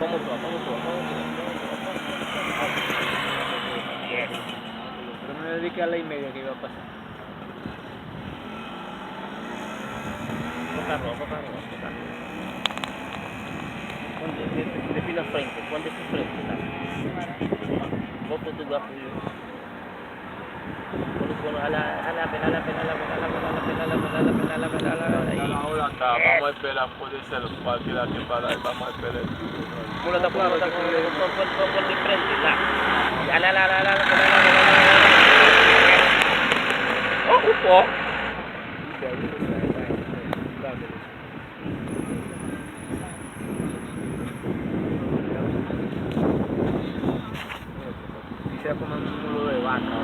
Vamos tua, vamos tua, vamos tua, vamos tua. Pero me dediqué a la y media que iba a pasar. Boca arriba, boca arriba, boca arriba. Define a frente, ponte de frente, tá? Volta do gato. Bueno, a la pena, Ahora está, vamos a esperar, puede ser cualquiera que para ahí, vamos a esperar. Mula tak pun de frente, tá? Oh, upo. Quisiera comer un mulo de vaca.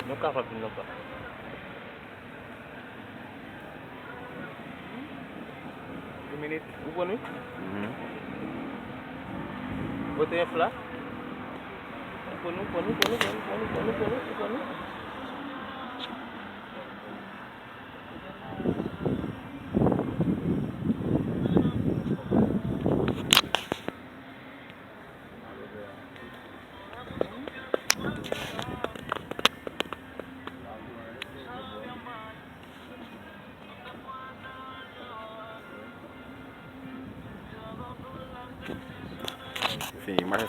Nunca fue nunca. Un minute, upo ni? Bote ya fla? Upo ni. Sí, más